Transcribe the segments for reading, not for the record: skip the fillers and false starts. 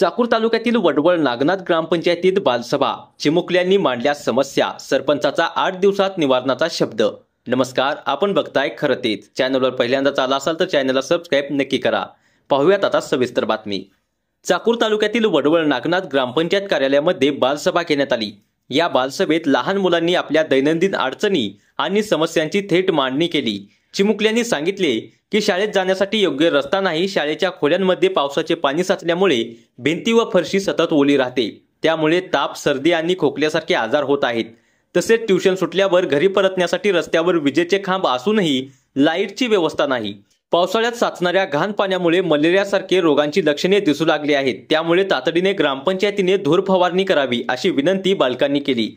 चाकूर तालुक्यातील वडवळ नागनाथ ग्रामपंचायतीत बालसभा, चिमुकल्यांनी मांडल्या समस्या, सरपंचाचा 8 दिवसात निवारणाचा शब्द। नमस्कार, आपण बघताय खरं तेच। चॅनलवर पहिल्यांदाच आला असाल तर चॅनलला सबस्क्राइब नक्की करा। पाहूयात आता सविस्तर बातमी। चाकूर तालुक्यातील वडवळ नागनाथ ग्रामपंचायत कार्यालयामध्ये बालसभा घेण्यात आली। या बालसभेत लहान मुलांनी आपल्या दैनंदिन अडचणी आणि समस्यांची थेट मांडणी केली। चिमुकल्यांनी सांगितले की शाळेत जाण्यासाठी योग्य रस्ता नाही, शाळेच्या खोल्यांमध्ये पावसाचे पाणी साचल्यामुळे भिंती व फरशी सतत ओली राहते, त्यामुळे ताप, सर्दी आणि खोकल्यासारखे आजार होत आहेत। तसेच ट्यूशन सुटल्यावर घरी परतण्यासाठी रस्त्यावर विजेचे खांब असूनही लाईटची व्यवस्था नाही। पावसाळ्यात साचणाऱ्या घाण पाण्यामुळे मलेरियासारखे रोगांची लक्षणे दिसू लागली आहेत, त्यामुळे तातडीने ग्रामपंचायतीने धूर फवारणी करावी अशी विनंती बालकांनी केली।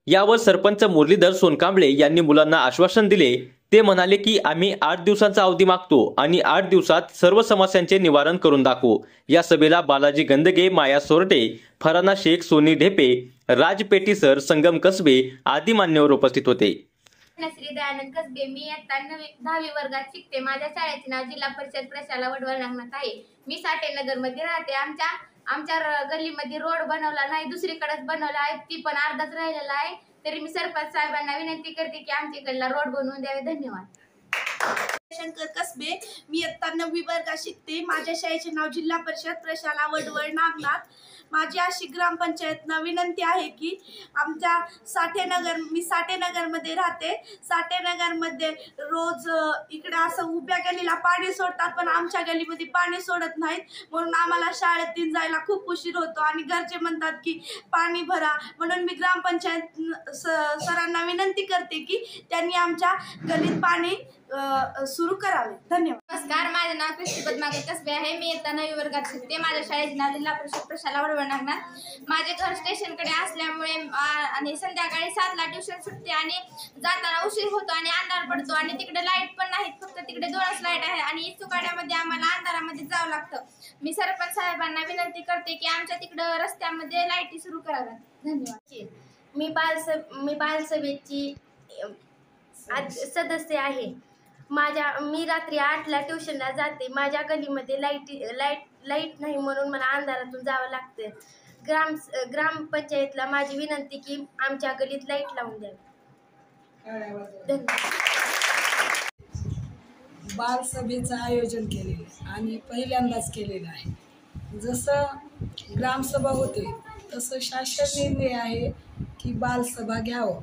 यावर सरपंच मुरलीधर सोनकांबळे यांनी मुलांना आश्वासन दिले। ते म्हणाले की आम्ही 8 दिवसांचा अवधी मागतो आणि 8 दिवसात सर्व समस्यांचे निवारण करून दाखवू। या सभेला बालाजी गंदगे, माया सोरटे, फराना शेख, सोनी ढेपे, राज पेटीसर, संगम कसबे आदी मान्यवर उपस्थित होते। श्री दयानंद कसबे, मी इयत्ता 10वी वर्गात शिकते। माझ्या शाळेचे नाव जिल्हा परिषद प्रशाला वडवळ नागनाथ आहे। मी साठेनगर मध्ये राहते। आमच्या गल्लीमध्ये रोड बनवला नाही, दुसरीकडेच बनवला आहे, ती पण अर्धाच राहिलेला आहे। तरी मी सरपंच साहेबांना विनंती करते की आमच्याकडला रोड बनवून द्यावे। धन्यवाद। शंकर कसबे, मी इयत्ता 9वी वर्गात शिकते। माझ्या शाळेचे नाव जिल्हा परिषद प्रशाला वडवळ नागनाथ। माझी अशी ग्रामपंचायतना विनंती आहे की आमच्या मी साठेनगरमध्ये राहते। साठेनगरमध्ये रोज इकडे असं उभ्या गलीला पाणी सोडतात, पण आमच्या गलीमध्ये पाणी सोडत नाहीत, म्हणून आम्हाला शाळेत जायला खूप उशीर होतो आणि घरचे म्हणतात की पाणी भरा। म्हणून मी ग्रामपंचायत सरांना विनंती करते की त्यांनी आमच्या गलीत पाणी सुरू करावे। धन्यवाद। नमस्कार, माझे नाव कृष्टी पद्माकर कसबे आहे। मी इयत्ता 9वी वर्गात शिकते। माझ्या शाळेचे नाव जिल्हा परिषद प्रशाला वडवळ नागनाथ। माझे घर स्टेशनकडे असल्यामुळे आणि संध्याकाळी 7ला ट्यूशन सुटते आणि जाताना उशीर होतो आणि अंधार पडतो आणि तिकडे लाईट पण नाहीत, फक्त तिकडे 2च लाईट आहे आणि चुकाड्यामध्ये आम्हाला अंधारामध्ये जावं लागतं। मी सरपंच साहेबांना विनंती करते की आमच्या तिकडं रस्त्यामध्ये लाईटी सुरू कराव्यात। धन्यवाद। मी बालसभेची सदस्य आहे। मी रात्री 8ला ट्यूशनला जाते। माझ्या गलीमध्ये लाईट नाही, म्हणून मला अंधारातून जावं लागतं। ग्रामपंचायतला माझी विनंती की आमच्या गलीत लाईट लावून द्यावी। बालसभेचं आयोजन केलेलं आहे आणि पहिल्यांदाच केलेलं आहे। जसं ग्रामसभा होते तसं शासन निर्णय आहे की बालसभा घ्यावं।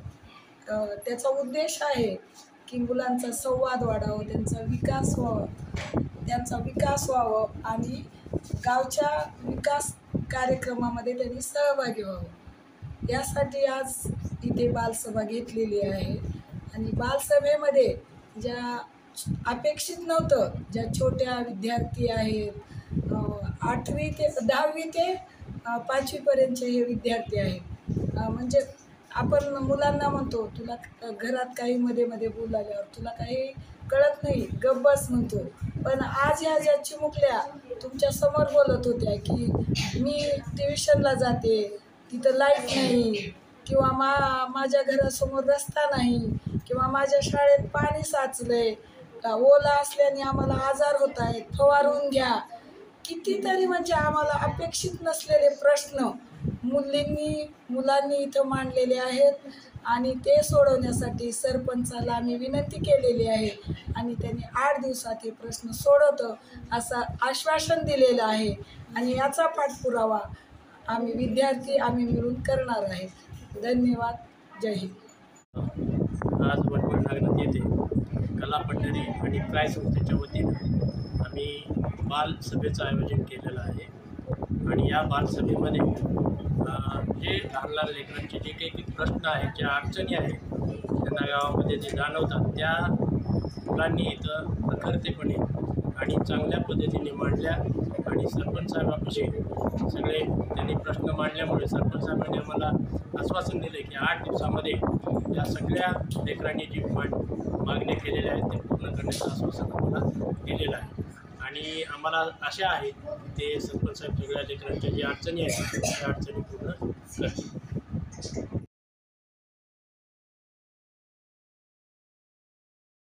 त्याचा उद्देश आहे की मुलांचा संवाद वाढावा, त्यांचा विकास व्हावं आणि गावच्या विकास कार्यक्रमामध्ये त्यांनी सहभागी व्हावं, यासाठी आज इथे बालसभा घेतलेली आहे। आणि बालसभेमध्ये ज्या अपेक्षित नव्हतं, ज्या छोट्या विद्यार्थी आहेत, 8वी ते 10वी ते 5वीपर्यंतचे हे विद्यार्थी आहेत। म्हणजे आपण मुलांना म्हणतो तुला घरात काही मध्ये बोलायल्यावर तुला काही कळत नाही, गप्प बस म्हणतो, पण आज ह्या ज्या चिमुकल्या तुमच्या समोर बोलत होत्या की मी ट्युशनला जाते, तिथं लाईट नाही, किंवा माझ्या घरासमोर रस्ता नाही, किंवा माझ्या शाळेत पाणी साचलंय, ओला असल्याने आम्हाला आजार होत आहेत, फवारून घ्या। कितीतरी म्हणजे आम्हाला अपेक्षित नसलेले प्रश्न मुलांनी इथं मांडलेले आहेत आणि ते सोडवण्यासाठी सरपंचाला आम्ही विनंती केलेली आहे आणि त्यांनी 8 दिवसात हे प्रश्न सोडवतो असं आश्वासन दिलेलं आहे आणि याचा पाठपुरावा आम्ही विद्यार्थी मिळून करणार आहे। धन्यवाद। जय हिंद। आज वडवळ नागनाथ येथे कला पंढरी आणि प्राय संस्थेच्या वतीने आम्ही बालसभेचं आयोजन केलेलं आहे आणि या बालसभेमध्ये जे लहान लेकरांचे जे काही प्रश्न आहेत, ज्या अडचणी आहेत, त्यांना गावामध्ये जे जाणवतात, त्या मुलांनी इथं प्रखरतेपणे आणि चांगल्या पद्धतीने मांडल्या आणि सरपंच साहेबांपाशी सगळे त्यांनी प्रश्न मांडल्यामुळे सरपंच साहेबांनी आम्हाला आश्वासन दिले की 8 दिवसामध्ये या सगळ्या लेकरांनी जी मागण्या केलेल्या आहेत ते पूर्ण करण्याचं आश्वासन आम्हाला दिलेलं आहे। आणि आम्हाला आशा आहे ते सरपंच साहेब सगळ्या लेकरांच्या ज्या अडचणी आहेत त्या अडचणी पूर्ण करतील।